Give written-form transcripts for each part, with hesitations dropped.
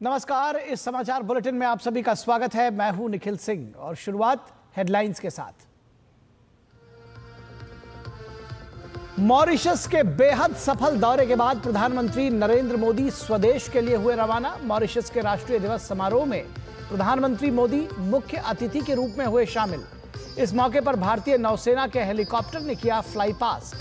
नमस्कार, इस समाचार बुलेटिन में आप सभी का स्वागत है। मैं हूं निखिल सिंह और शुरुआत हेडलाइंस के साथ। मॉरिशस के बेहद सफल दौरे के बाद प्रधानमंत्री नरेंद्र मोदी स्वदेश के लिए हुए रवाना। मॉरिशस के राष्ट्रीय दिवस समारोह में प्रधानमंत्री मोदी मुख्य अतिथि के रूप में हुए शामिल। इस मौके पर भारतीय नौसेना के हेलीकॉप्टर ने किया फ्लाई पास्ट।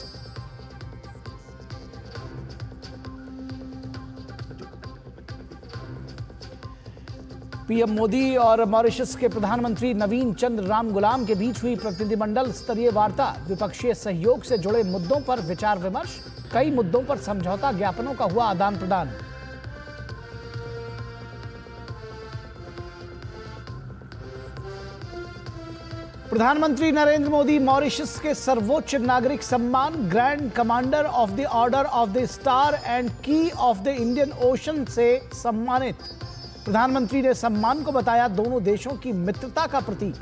पीएम मोदी और मॉरिशस के प्रधानमंत्री नवीन चंद्र राम गुलाम के बीच हुई प्रतिनिधिमंडल स्तरीय वार्ता। द्विपक्षीय सहयोग से जुड़े मुद्दों पर विचार विमर्श। कई मुद्दों पर समझौता ज्ञापनों का हुआ आदान प्रदान। प्रधानमंत्री नरेंद्र मोदी मॉरिशस के सर्वोच्च नागरिक सम्मान grand commander of the order of the star and की ऑफ द इंडियन ओशन से सम्मानित। प्रधानमंत्री ने सम्मान को बताया दोनों देशों की मित्रता का प्रतीक।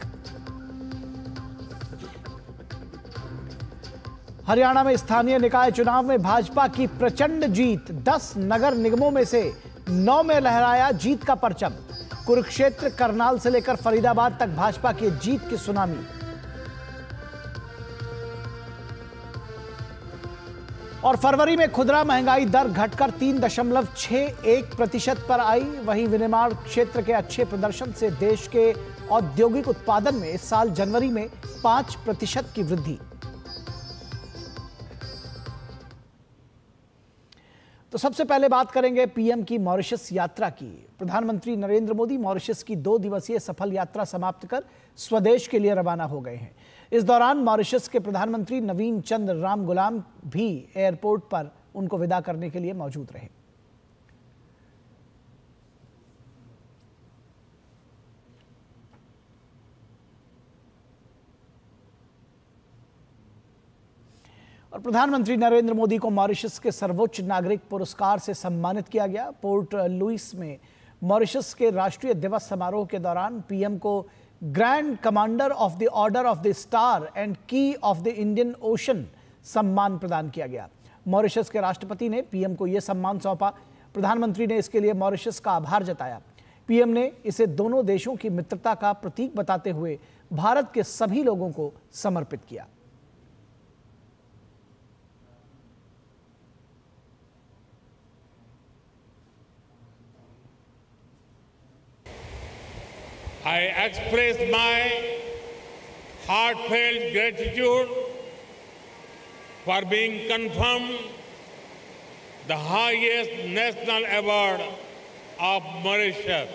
हरियाणा में स्थानीय निकाय चुनाव में भाजपा की प्रचंड जीत। 10 नगर निगमों में से 9 में लहराया जीत का परचम। कुरुक्षेत्र, करनाल से लेकर फरीदाबाद तक भाजपा की जीत की सुनामी। और फरवरी में खुदरा महंगाई दर घटकर 3.61% पर आई। वहीं विनिर्माण क्षेत्र के अच्छे प्रदर्शन से देश के औद्योगिक उत्पादन में इस साल जनवरी में 5% की वृद्धि। तो सबसे पहले बात करेंगे पीएम की मॉरिशस यात्रा की। प्रधानमंत्री नरेंद्र मोदी मॉरिशस की 2 दिवसीय सफल यात्रा समाप्त कर स्वदेश के लिए रवाना हो गए हैं। इस दौरान मॉरिशस के प्रधानमंत्री नवीन चंद्र राम गुलाम भी एयरपोर्ट पर उनको विदा करने के लिए मौजूद रहे। और प्रधानमंत्री नरेंद्र मोदी को मॉरिशस के सर्वोच्च नागरिक पुरस्कार से सम्मानित किया गया। पोर्ट लुइस में मॉरिशस के राष्ट्रीय दिवस समारोह के दौरान पीएम को grand commander of the order of the star and की ऑफ द इंडियन ओशन सम्मान प्रदान किया गया। मॉरिशस के राष्ट्रपति ने पीएम को यह सम्मान सौंपा। प्रधानमंत्री ने इसके लिए मॉरिशस का आभार जताया। पीएम ने इसे दोनों देशों की मित्रता का प्रतीक बताते हुए भारत के सभी लोगों को समर्पित किया। I express my heartfelt gratitude for being confirmed the highest national award of Mauritius.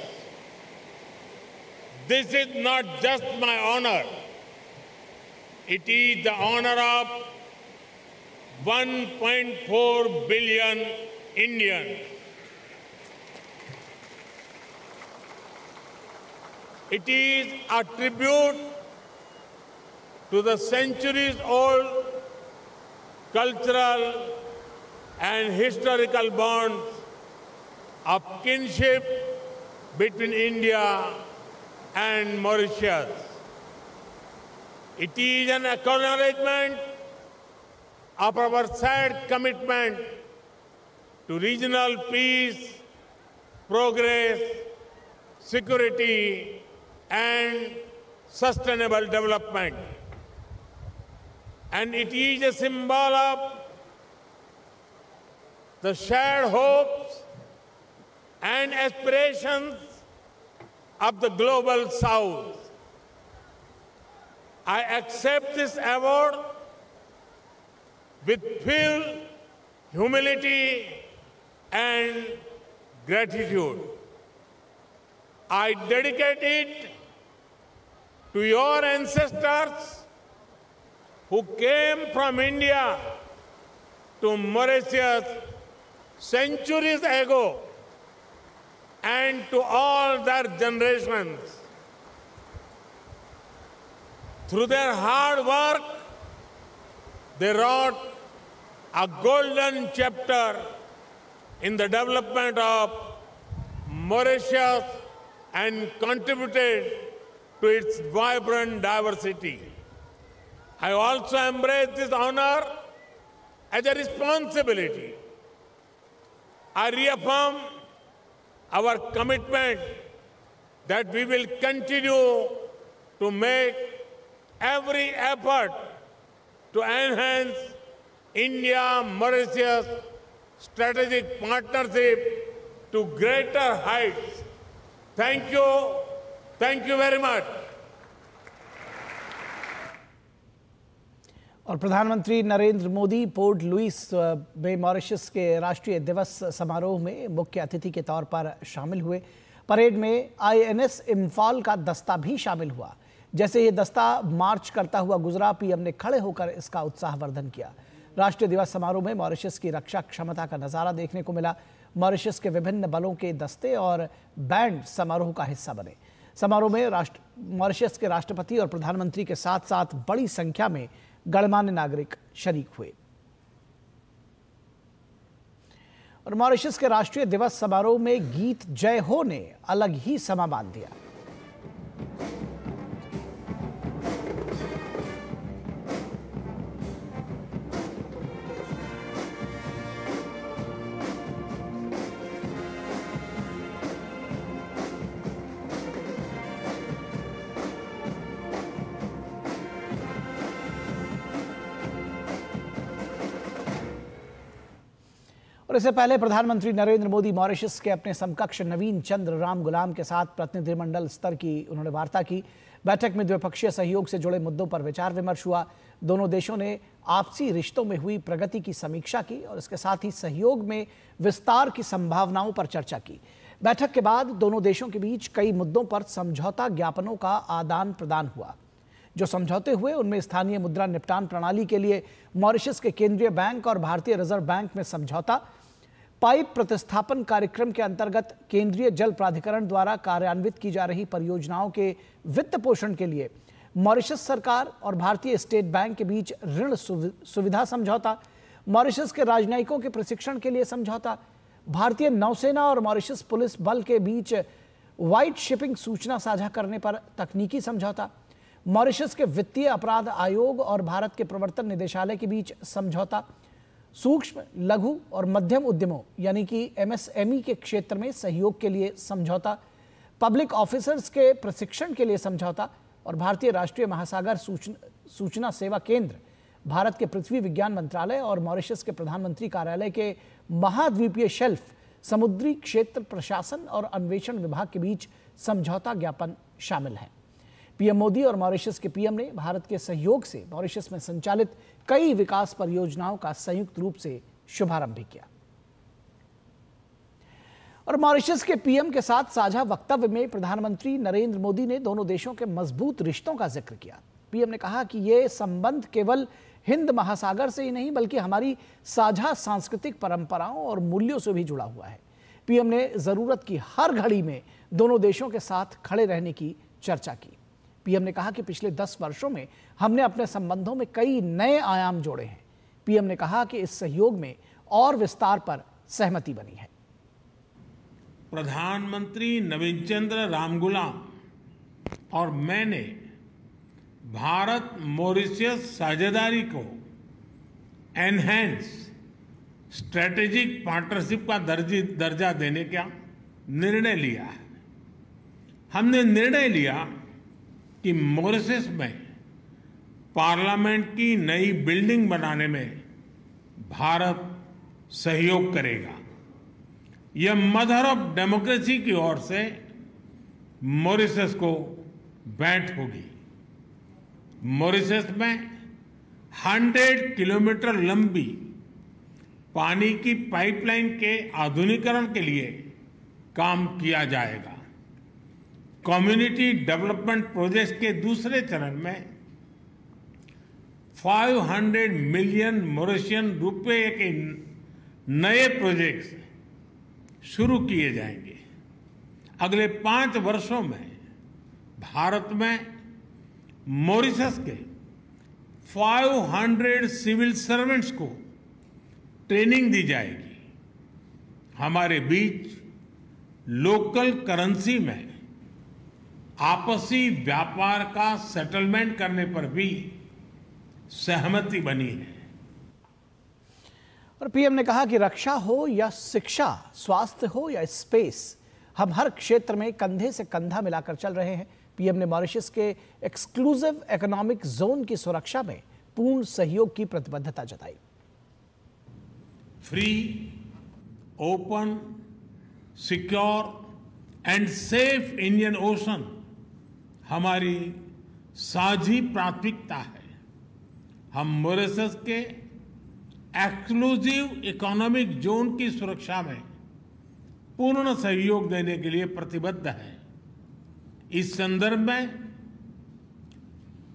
This is not just my honor, it is the honor of 1.4 billion Indians. It is a tribute to the centuries-old cultural and historical bonds of kinship between India and Mauritius. It is an acknowledgement of our shared commitment to regional peace, progress, security, and sustainable development. And it is a symbol of the shared hopes and aspirations of the global South. I accept this award with full humility and gratitude. I dedicate it to your ancestors who came from India to Mauritius centuries ago and to all their generations. Through their hard work, they wrote a golden chapter in the development of Mauritius and contributed to its vibrant diversity. I also embrace this honor as a responsibility. I reaffirm our commitment that we will continue to make every effort to enhance India-Mauritius strategic partnership to greater heights. Thank you. Thank you very much. और प्रधानमंत्री Narendra Modi port Louis में Mauritius के राष्ट्रीय दिवस समारोह में मुख्य अतिथि के तौर पर शामिल हुए। परेड में आईएनएस इम्फाल का दस्ता भी शामिल हुआ। जैसे ये दस्ता मार्च करता हुआ गुजरा, पीएम ने खड़े होकर इसका उत्साहवर्धन किया। राष्ट्रीय दिवस समारोह में मॉरिशस की रक्षा क्षमता का नजारा देखने को मिला। मॉरिशस के विभिन्न बलों के दस्ते और बैंड समारोह का हिस्सा बने। समारोह में मॉरिशस के राष्ट्रपति और प्रधानमंत्री के साथ साथ बड़ी संख्या में गणमान्य नागरिक शरीक हुए। और मॉरिशस के राष्ट्रीय दिवस समारोह में गीत जय हो ने अलग ही समा बांध दिया। और इससे पहले प्रधानमंत्री नरेंद्र मोदी मॉरिशस के अपने समकक्ष नवीन चंद्र राम गुलाम के साथ प्रतिनिधिमंडल स्तर की उन्होंने वार्ता की। बैठक में द्विपक्षीय सहयोग से जुड़े मुद्दों पर विचार विमर्श हुआ। दोनों देशों ने आपसी रिश्तों में हुई प्रगति की समीक्षा की और इसके साथ ही सहयोग में विस्तार की संभावनाओं पर चर्चा की। बैठक के बाद दोनों देशों के बीच कई मुद्दों पर समझौता ज्ञापनों का आदान प्रदान हुआ। जो समझौते हुए उनमें स्थानीय मुद्रा निपटान प्रणाली के लिए मॉरिशस के केंद्रीय बैंक और भारतीय रिजर्व बैंक में समझौता, पाइप प्रतिस्थापन कार्यक्रम के अंतर्गत केंद्रीय जल प्राधिकरण द्वारा कार्यान्वित की जा रही परियोजनाओं के वित्त पोषण के लिए मॉरिशस सरकार और भारतीय स्टेट बैंक के बीच ऋण सुविधा समझौता, मॉरिशस के राजनयिकों के प्रशिक्षण के लिए समझौता, भारतीय नौसेना और मॉरिशस पुलिस बल के बीच व्हाइट शिपिंग सूचना साझा करने पर तकनीकी समझौता, मॉरिशस के वित्तीय अपराध आयोग और भारत के प्रवर्तन निदेशालय के बीच समझौता, सूक्ष्म लघु और मध्यम उद्यमों यानी कि एमएसएमई के क्षेत्र में सहयोग के लिए समझौता, पब्लिक ऑफिसर्स के प्रशिक्षण के लिए समझौता और भारतीय राष्ट्रीय महासागर सूचना सेवा केंद्र, भारत के पृथ्वी विज्ञान मंत्रालय और मॉरिशस के प्रधानमंत्री कार्यालय के महाद्वीपीय शेल्फ समुद्री क्षेत्र प्रशासन और अन्वेषण विभाग के बीच समझौता ज्ञापन शामिल है। पीएम मोदी और मॉरिशस के पीएम ने भारत के सहयोग से मॉरिशस में संचालित कई विकास परियोजनाओं का संयुक्त रूप से शुभारंभ भी किया। और मॉरिशस के पीएम के साथ साझा वक्तव्य में प्रधानमंत्री नरेंद्र मोदी ने दोनों देशों के मजबूत रिश्तों का जिक्र किया। पीएम ने कहा कि ये संबंध केवल हिंद महासागर से ही नहीं बल्कि हमारी साझा सांस्कृतिक परंपराओं और मूल्यों से भी जुड़ा हुआ है। पीएम ने जरूरत की हर घड़ी में दोनों देशों के साथ खड़े रहने की चर्चा की। पीएम ने कहा कि पिछले 10 वर्षों में हमने अपने संबंधों में कई नए आयाम जोड़े हैं। पीएम ने कहा कि इस सहयोग में और विस्तार पर सहमति बनी है। प्रधानमंत्री नवीन चंद्र रामगुलाम और मैंने भारत मॉरिशस साझेदारी को एनहेंस स्ट्रेटेजिक पार्टनरशिप का दर्जा देने का निर्णय लिया है। हमने निर्णय लिया कि मॉरिशस में पार्लियामेंट की नई बिल्डिंग बनाने में भारत सहयोग करेगा। यह मदर ऑफ डेमोक्रेसी की ओर से मॉरिशस को भेंट होगी। मॉरिशस में 100 किलोमीटर लंबी पानी की पाइपलाइन के आधुनिकीकरण के लिए काम किया जाएगा। कम्युनिटी डेवलपमेंट प्रोजेक्ट के दूसरे चरण में 500 मिलियन मॉरिशियन रुपए के नए प्रोजेक्ट्स शुरू किए जाएंगे। अगले 5 वर्षों में भारत में मॉरिशस के 500 सिविल सर्वेंट्स को ट्रेनिंग दी जाएगी। हमारे बीच लोकल करेंसी में आपसी व्यापार का सेटलमेंट करने पर भी सहमति बनी है। और पीएम ने कहा कि रक्षा हो या शिक्षा, स्वास्थ्य हो या स्पेस, हम हर क्षेत्र में कंधे से कंधा मिलाकर चल रहे हैं। पीएम ने मॉरिशस के एक्सक्लूसिव इकोनॉमिक जोन की सुरक्षा में पूर्ण सहयोग की प्रतिबद्धता जताई। Free, open, secure and safe Indian ocean हमारी साझी प्राथमिकता है। हम मॉरिशस के एक्सक्लूसिव इकोनॉमिक जोन की सुरक्षा में पूर्ण सहयोग देने के लिए प्रतिबद्ध हैं। इस संदर्भ में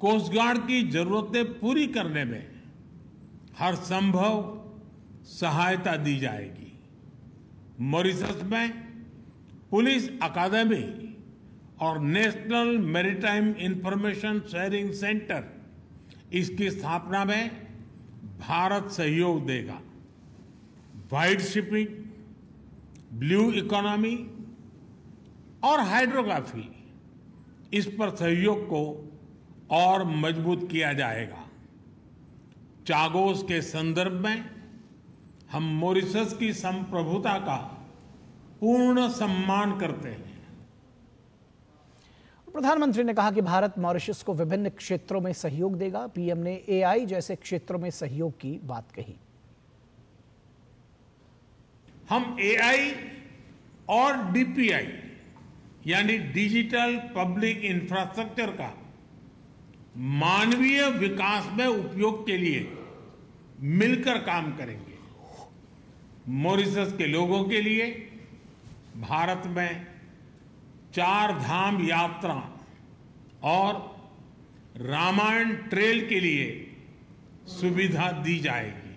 कोस्ट गार्ड की जरूरतें पूरी करने में हर संभव सहायता दी जाएगी। मॉरिशस में पुलिस अकादमी और national maritime information sharing centre, इसकी स्थापना में भारत सहयोग देगा। वाइट शिपिंग, ब्लू इकोनॉमी और हाइड्रोग्राफी, इस पर सहयोग को और मजबूत किया जाएगा। चागोस के संदर्भ में हम मॉरिशस की संप्रभुता का पूर्ण सम्मान करते हैं। प्रधानमंत्री ने कहा कि भारत मॉरिशस को विभिन्न क्षेत्रों में सहयोग देगा। पीएम ने एआई जैसे क्षेत्रों में सहयोग की बात कही। हम एआई और डीपीआई यानी डिजिटल पब्लिक इंफ्रास्ट्रक्चर का मानवीय विकास में उपयोग के लिए मिलकर काम करेंगे। मॉरिशस के लोगों के लिए भारत में 4 धाम यात्रा और रामायण ट्रेल के लिए सुविधा दी जाएगी।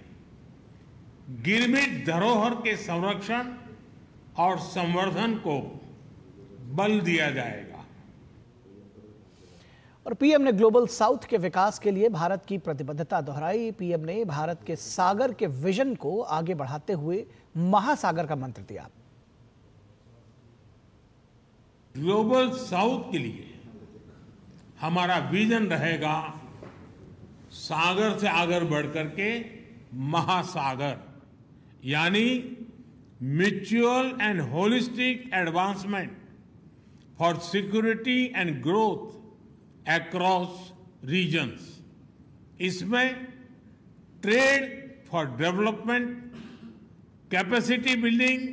गिरमिट धरोहर के संरक्षण और संवर्धन को बल दिया जाएगा। और पीएम ने ग्लोबल साउथ के विकास के लिए भारत की प्रतिबद्धता दोहराई। पीएम ने भारत के सागर के विजन को आगे बढ़ाते हुए महासागर का मंत्र दिया। ग्लोबल साउथ के लिए हमारा विजन रहेगा सागर से आगे बढ़कर के महासागर, यानी mutual and holistic advancement for security and growth across regions. इसमें trade for development, capacity building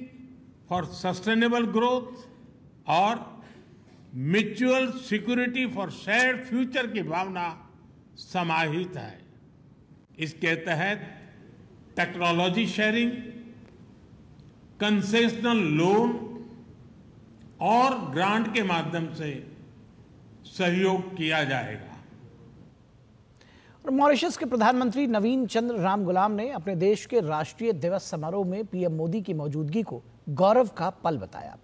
for sustainable growth और mutual security for shared future की भावना समाहित है। इसके तहत टेक्नोलॉजी शेयरिंग, कंसेशनल लोन और ग्रांट के माध्यम से सहयोग किया जाएगा। और मॉरिशस के प्रधानमंत्री नवीन चंद्र रामगुलाम ने अपने देश के राष्ट्रीय दिवस समारोह में पीएम मोदी की मौजूदगी को गौरव का पल बताया।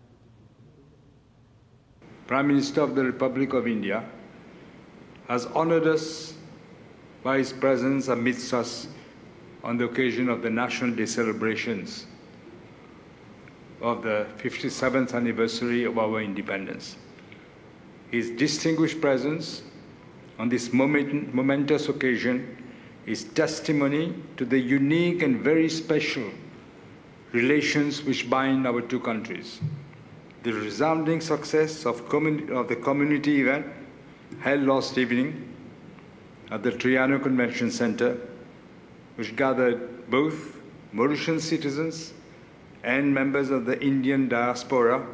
Prime Minister of the Republic of India has honored us by his presence amidst us on the occasion of the National Day celebrations of the 57th anniversary of our independence. His distinguished presence on this momentous occasion is testimony to the unique and very special relations which bind our two countries. The resounding success of the community event held last evening at the Triano Convention Center, which gathered both Mauritian citizens and members of the Indian diaspora,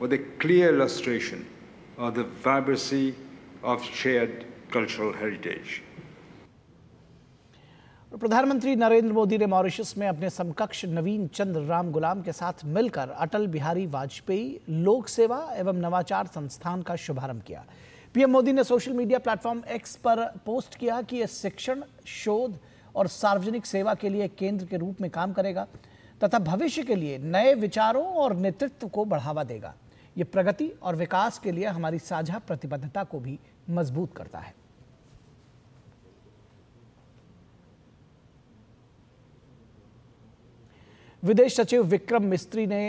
was a clear illustration of the vibrancy of shared cultural heritage. प्रधानमंत्री नरेंद्र मोदी ने Mauritius में अपने समकक्ष नवीन चंद्र रामगुलाम के साथ मिलकर अटल बिहारी वाजपेयी लोक सेवा एवं नवाचार संस्थान का शुभारंभ किया। पीएम मोदी ने सोशल मीडिया प्लेटफॉर्म एक्स पर पोस्ट किया कि यह शिक्षण, शोध और सार्वजनिक सेवा के लिए केंद्र के रूप में काम करेगा तथा भविष्य के लिए नए विचारों और नेतृत्व को बढ़ावा देगा। ये प्रगति और विकास के लिए हमारी साझा प्रतिबद्धता को भी मजबूत करता है। विदेश सचिव विक्रम मिस्त्री ने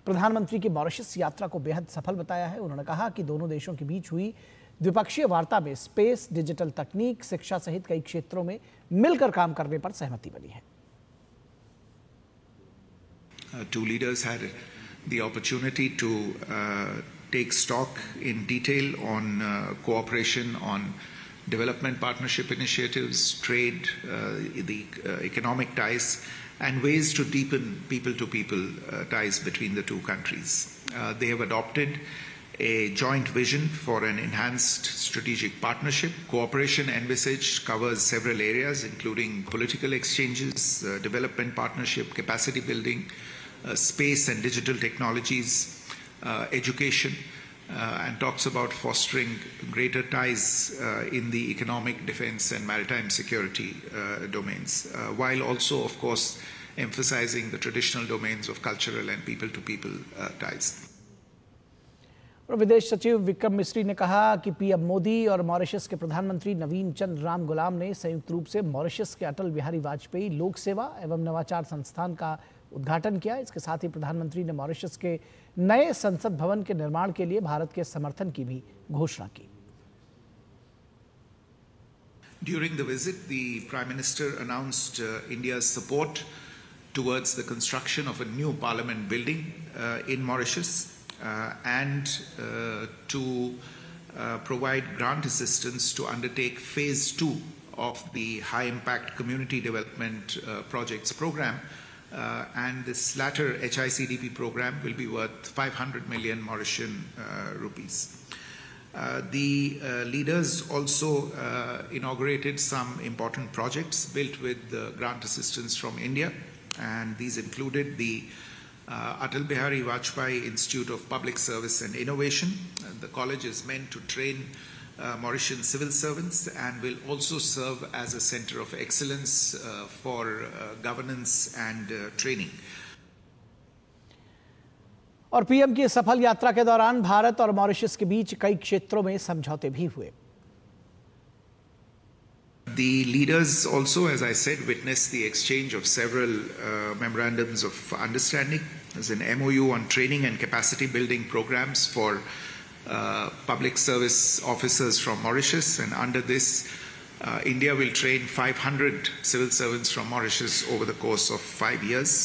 प्रधानमंत्री की मॉरिशस यात्रा को बेहद सफल बताया है। उन्होंने कहा कि दोनों देशों के बीच हुई द्विपक्षीय वार्ता में स्पेस, डिजिटल तकनीक, शिक्षा सहित कई क्षेत्रों में मिलकर काम करने पर सहमति बनी है। Two leaders had the opportunity to take stock in detail on cooperation on development partnership initiatives, trade, the economic ties, and ways to deepen people-to-people ties between the two countries. They have adopted a joint vision for an enhanced strategic partnership. Cooperation envisaged covers several areas, including political exchanges, development partnership, capacity building, space and digital technologies, education, and talks about fostering greater ties in the economic, defense, and maritime security domains, while also, of course, emphasizing the traditional domains of cultural and people-to-people ties. और विदेश सचिव विक्रम मिस्री ने कहा कि PM Modi और Mauritius के प्रधानमंत्री नवीन चंद्र राम गुलाम ने संयुक्त रूप से मॉरिशस के अटल बिहारी वाजपेयी लोक सेवा एवं नवाचार संस्थान का उद्घाटन किया। इसके साथ ही प्रधानमंत्री ने मॉरिशस के नए संसद भवन के निर्माण के लिए भारत के समर्थन की भी घोषणा की। During the visit, the Prime Minister announced India's support towards the construction of a new parliament building in Mauritius and to provide grant assistance to undertake phase 2 of the high impact community development projects program. And this latter HICDP program will be worth 500 million Mauritian rupees. The leaders also inaugurated some important projects built with grant assistance from India, and these included the Atal Bihari Vajpayee Institute of Public Service and Innovation. The college is meant to train Mauritian civil servants and will also serve as a center of excellence for governance and training. और PM की सफल यात्रा के दौरान भारत और Mauritius के बीच कई क्षेत्रों में समझौते भी हुए। The leaders also, as I said, witnessed the exchange of several memorandums of understanding. There's an MOU on training and capacity building programs for public service officers from Mauritius, and under this, India will train 500 civil servants from Mauritius over the course of 5 years.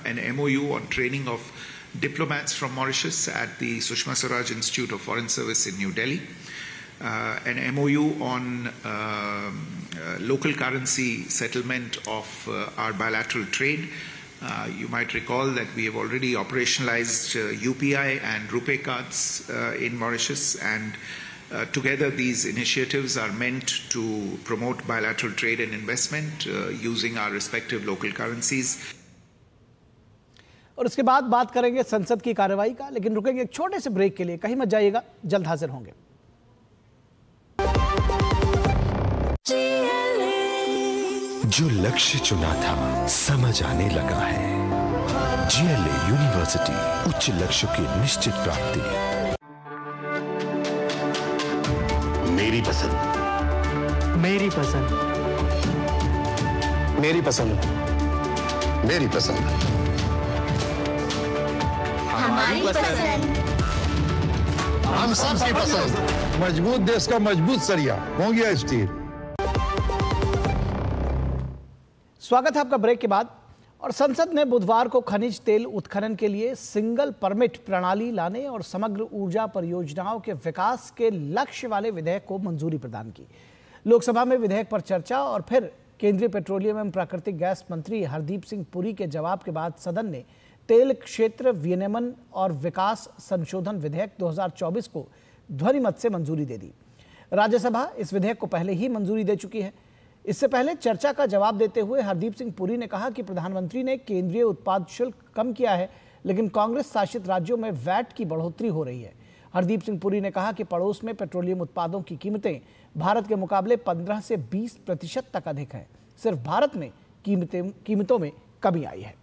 An MOU on training of diplomats from Mauritius at the Sushma Swaraj Institute of Foreign Service in New Delhi. An MOU on local currency settlement of our bilateral trade. You might recall that we have already operationalized UPI and RuPay cards in Mauritius, and together these initiatives are meant to promote bilateral trade and investment using our respective local currencies. और उसके बाद बात करेंगे संसद की कार्रवाई का, लेकिन रुकेंगे एक छोटे से ब्रेक के लिए। कहीं मत जाइएगा, जल्द हाजिर होंगे। जो लक्ष्य चुना था समझ आने लगा है। GLA यूनिवर्सिटी, उच्च लक्ष्य की निश्चित प्राप्ति। मेरी पसंद, मेरी पसंद, मेरी पसंद, मेरी पसंद, हमारी पसंद, हम सबकी पसंद। मजबूत देश का मजबूत सरिया होंगे स्टील। स्वागत है आपका ब्रेक के बाद। और संसद ने बुधवार को खनिज तेल उत्खनन के लिए सिंगल परमिट प्रणाली लाने और समग्र ऊर्जा परियोजनाओं के विकास के लक्ष्य वाले विधेयक को मंजूरी प्रदान की। लोकसभा में विधेयक पर चर्चा और फिर केंद्रीय पेट्रोलियम एवं प्राकृतिक गैस मंत्री हरदीप सिंह पुरी के जवाब के बाद सदन ने तेल क्षेत्र विनियमन और विकास संशोधन विधेयक 2024 को ध्वनिमत से मंजूरी दे दी। राज्यसभा इस विधेयक को पहले ही मंजूरी दे चुकी है। इससे पहले चर्चा का जवाब देते हुए हरदीप सिंह पुरी ने कहा कि प्रधानमंत्री ने केंद्रीय उत्पाद शुल्क कम किया है, लेकिन कांग्रेस शासित राज्यों में वैट की बढ़ोतरी हो रही है। हरदीप सिंह पुरी ने कहा कि पड़ोस में पेट्रोलियम उत्पादों की कीमतें भारत के मुकाबले 15 से 20% तक अधिक हैं। सिर्फ भारत में कीमतों में कमी आई है।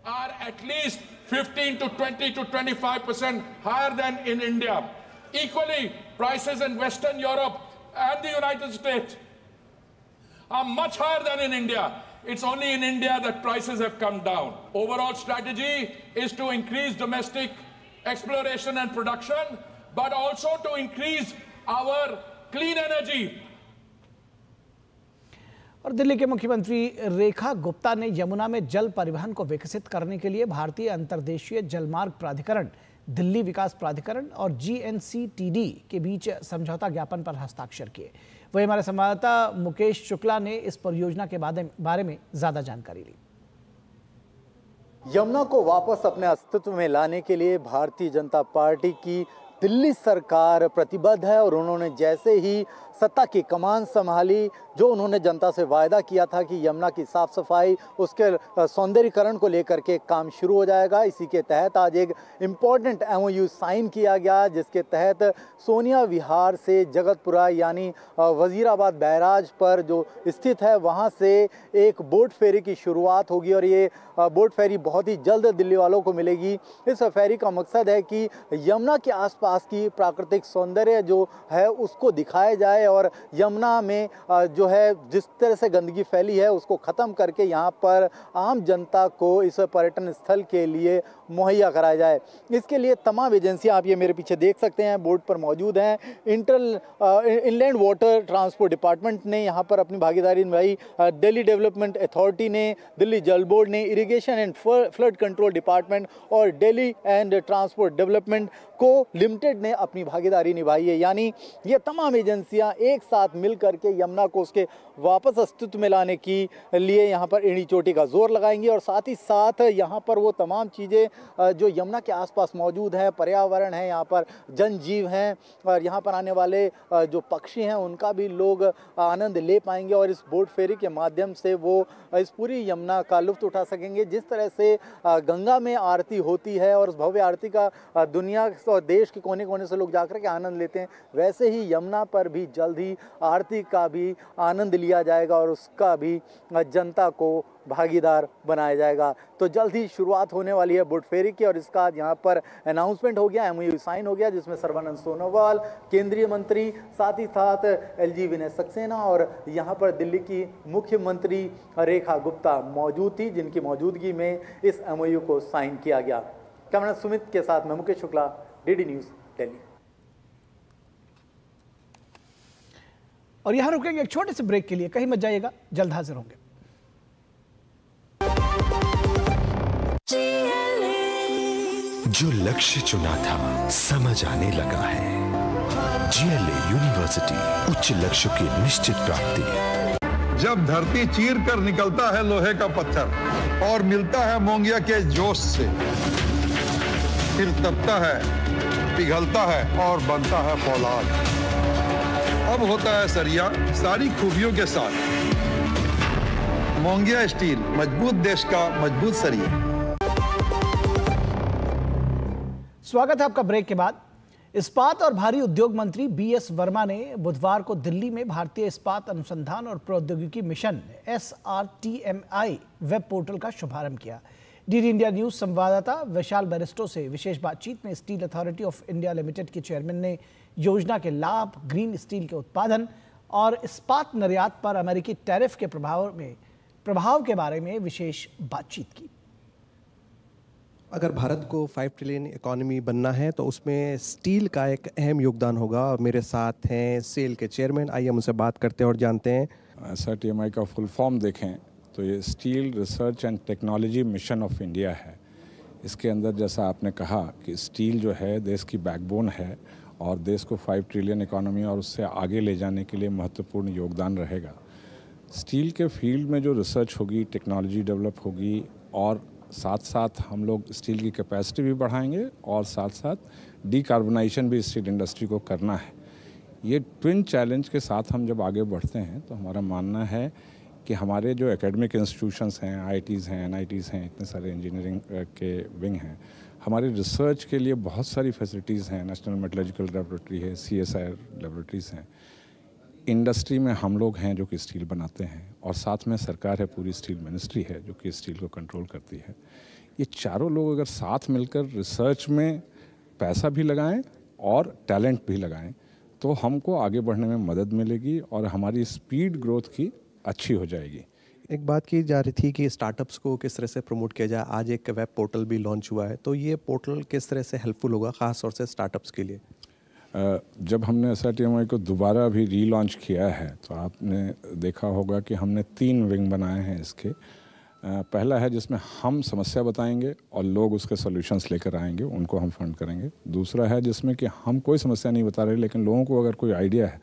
Are at least 15 to 20 to 25% higher than in India. Equally, prices in Western Europe and the United States are much higher than in India. It's only in India that prices have come down. Overall strategy is to increase domestic exploration and production, but also to increase our clean energy. और दिल्ली के मुख्यमंत्री रेखा गुप्ता ने यमुना में जल परिवहन को विकसित करने के लिए भारतीय अंतर्देशीय जलमार्ग प्राधिकरण, दिल्ली विकास प्राधिकरण और GNCTD के बीच समझौता ज्ञापन पर हस्ताक्षर किए। वही हमारे संवाददाता मुकेश शुक्ला ने इस परियोजना के बारे में ज्यादा जानकारी ली। यमुना को वापस अपने अस्तित्व में लाने के लिए भारतीय जनता पार्टी की दिल्ली सरकार प्रतिबद्ध है और उन्होंने जैसे ही सत्ता की कमान संभाली, जो उन्होंने जनता से वायदा किया था कि यमुना की साफ सफाई, उसके सौंदर्यीकरण को लेकर के काम शुरू हो जाएगा। इसी के तहत आज एक इम्पॉर्टेंट MOU साइन किया गया, जिसके तहत सोनिया विहार से जगतपुरा यानी वजीराबाद बैराज पर जो स्थित है वहाँ से एक बोट फेरी की शुरुआत होगी और ये बोट फेरी बहुत ही जल्द दिल्ली वालों को मिलेगी। इस फेरी का मकसद है कि यमुना के आसपास की प्राकृतिक सौंदर्य जो है उसको दिखाया जाए और यमुना में जो है जिस तरह से गंदगी फैली है उसको ख़त्म करके यहाँ पर आम जनता को इस पर्यटन स्थल के लिए मुहैया कराया जाए। इसके लिए तमाम एजेंसियाँ, आप ये मेरे पीछे देख सकते हैं, बोर्ड पर मौजूद हैं। इनलैंड वाटर ट्रांसपोर्ट डिपार्टमेंट ने यहाँ पर अपनी भागीदारी निभाई, दिल्ली डेवलपमेंट अथॉरिटी ने, दिल्ली जल बोर्ड ने, irrigation and flood control department और दिल्ली एंड ट्रांसपोर्ट डेवलपमेंट को लिमिटेड ने अपनी भागीदारी निभाई है। यानी ये तमाम एजेंसियां एक साथ मिल करके यमुना को उसके वापस अस्तित्व में लाने की लिए यहाँ पर एड़ी चोटी का जोर लगाएंगी और साथ ही साथ यहाँ पर वो तमाम चीज़ें जो यमुना के आसपास मौजूद हैं, पर्यावरण है, यहाँ पर जनजीव हैं और यहाँ पर आने वाले जो पक्षी हैं उनका भी लोग आनंद ले पाएंगे और इस बोट फेरी के माध्यम से वो इस पूरी यमुना का लुत्फ उठा सकेंगे। जिस तरह से गंगा में आरती होती है और उस भव्य आरती का दुनिया और देश के कोने कोने से लोग जाकर के आनंद लेते हैं, वैसे ही यमुना पर भी जल्द ही आरती का भी आनंद लिया जाएगा और उसका भी जनता को भागीदार बनाया जाएगा। तो जल्द ही शुरुआत होने वाली है बोट फेरी की और इसका आज यहाँ पर अनाउंसमेंट हो गया, MOU साइन हो गया, जिसमें सर्बानंद सोनोवाल केंद्रीय मंत्री, साथ ही साथ LG विनय सक्सेना और यहाँ पर दिल्ली की मुख्यमंत्री रेखा गुप्ता मौजूद थी, जिनकी मौजूदगी में इस MOU को साइन किया गया। कैमरा सुमित के साथ मैं मुकेश शुक्ला, DD न्यूज़, दिल्ली। और यहाँ रुकेंगे एक छोटे से ब्रेक के लिए, कहीं मत जाइएगा, जल्द हाजिर होंगे। जो लक्ष्य चुना था समझ आने लगा है। GLA यूनिवर्सिटी, उच्च लक्ष्य की निश्चित प्राप्ति। जब धरती चीर कर निकलता है लोहे का पत्थर और मिलता है मोंगिया के जोश से, फिर तपता है, पिघलता है और बनता है फौलाद। अब होता है सरिया सारी खूबियों के साथ। मोंगिया स्टील, मजबूत देश का मजबूत सरिया। स्वागत है आपका ब्रेक के बाद। इस्पात और भारी उद्योग मंत्री BS वर्मा ने बुधवार को दिल्ली में भारतीय इस्पात अनुसंधान और प्रौद्योगिकी मिशन SRTMI वेब पोर्टल का शुभारंभ किया। DD इंडिया न्यूज संवाददाता विशाल बैरिस्टो से विशेष बातचीत में steel authority of India limited के चेयरमैन ने योजना के लाभ, ग्रीन स्टील के उत्पादन और इस्पात निर्यात पर अमेरिकी टैरिफ के प्रभाव के बारे में विशेष बातचीत की। अगर भारत को 5 ट्रिलियन इकोनॉमी बनना है तो उसमें स्टील का एक अहम योगदान होगा और मेरे साथ हैं सेल के चेयरमैन। आइए हम उनसे बात करते हैं और जानते हैं। SRTMI का फुल फॉर्म देखें तो ये steel research and technology mission of India है। इसके अंदर जैसा आपने कहा कि स्टील जो है देश की बैकबोन है और देश को 5 ट्रिलियन इकोनॉमी और उससे आगे ले जाने के लिए महत्वपूर्ण योगदान रहेगा। स्टील के फील्ड में जो रिसर्च होगी, टेक्नोलॉजी डेवलप होगी और साथ साथ हम लोग स्टील की कैपेसिटी भी बढ़ाएंगे और साथ साथ डीकार्बनाइजेशन भी स्टील इंडस्ट्री को करना है। ये ट्विन चैलेंज के साथ हम जब आगे बढ़ते हैं तो हमारा मानना है कि हमारे जो एकेडमिक इंस्टीट्यूशंस हैं, IITs हैं, NITs हैं, इतने सारे इंजीनियरिंग के विंग हैं, हमारे रिसर्च के लिए बहुत सारी फैसिलिटीज़ हैं। नेशनल मेटलर्जिकल लेबोरेटरी है, CSIR लेबोरेटरीज़ हैं। इंडस्ट्री में हम लोग हैं जो कि स्टील बनाते हैं और साथ में सरकार है, पूरी स्टील मिनिस्ट्री है जो कि स्टील को कंट्रोल करती है। ये चारों लोग अगर साथ मिलकर रिसर्च में पैसा भी लगाएं और टैलेंट भी लगाएं तो हमको आगे बढ़ने में मदद मिलेगी और हमारी स्पीड ग्रोथ की अच्छी हो जाएगी। एक बात की जा रही थी कि स्टार्टअप्स को किस तरह से प्रमोट किया जाए। आज एक वेब पोर्टल भी लॉन्च हुआ है, तो ये पोर्टल किस तरह से हेल्पफुल होगा ख़ास तौर से स्टार्टअप्स के लिए? जब हमने SRTMI को दोबारा अभी रीलॉन्च किया है तो आपने देखा होगा कि हमने 3 विंग बनाए हैं इसके। पहला है जिसमें हम समस्या बताएंगे और लोग उसके सॉल्यूशंस लेकर आएंगे, उनको हम फंड करेंगे। दूसरा है जिसमें कि हम कोई समस्या नहीं बता रहे, लेकिन लोगों को अगर कोई आइडिया है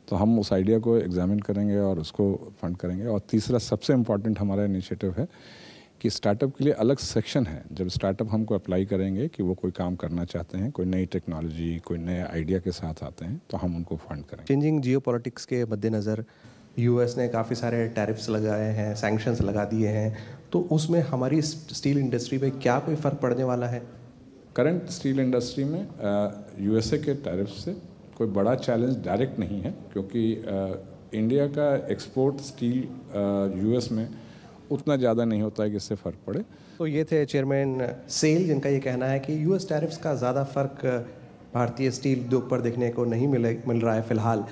तो हम उस आइडिया को एग्जामिन करेंगे और उसको फंड करेंगे। और तीसरा सबसे इम्पॉर्टेंट हमारा इनिशिएटिव है कि स्टार्टअप के लिए अलग सेक्शन है। जब स्टार्टअप हमको अप्लाई करेंगे कि वो कोई काम करना चाहते हैं, कोई नई टेक्नोलॉजी, कोई नए आइडिया के साथ आते हैं, तो हम उनको फंड करेंगे। चेंजिंग जियोपॉलिटिक्स के मद्देनज़र यूएस ने काफ़ी सारे टैरिफ्स लगाए हैं, सैंक्शंस लगा दिए हैं, तो उसमें हमारी स्टील इंडस्ट्री पे क्या कोई फ़र्क पड़ने वाला है? करंट स्टील इंडस्ट्री में यूएसए के टैरिफ से कोई बड़ा चैलेंज डायरेक्ट नहीं है, क्योंकि इंडिया का एक्सपोर्ट स्टील यूएस में उतना ज़्यादा नहीं होता है कि इससे फ़र्क पड़े। तो ये थे चेयरमैन सेल, जिनका ये कहना है कि यूएस टैरिफ्स का ज़्यादा फ़र्क भारतीय स्टील उद्योग पर देखने को नहीं मिल रहा है फ़िलहाल,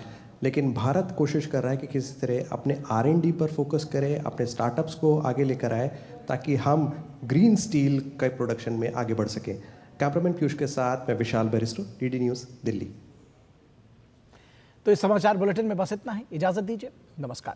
लेकिन भारत कोशिश कर रहा है कि किसी तरह अपने R&D पर फोकस करे, अपने स्टार्टअप्स को आगे लेकर आए, ताकि हम ग्रीन स्टील के प्रोडक्शन में आगे बढ़ सकें। कैमरामैन पीयूष के साथ मैं विशाल बैरिस्टो, DD न्यूज़, दिल्ली। तो इस समाचार बुलेटिन में बस इतना ही। इजाजत दीजिए, नमस्कार।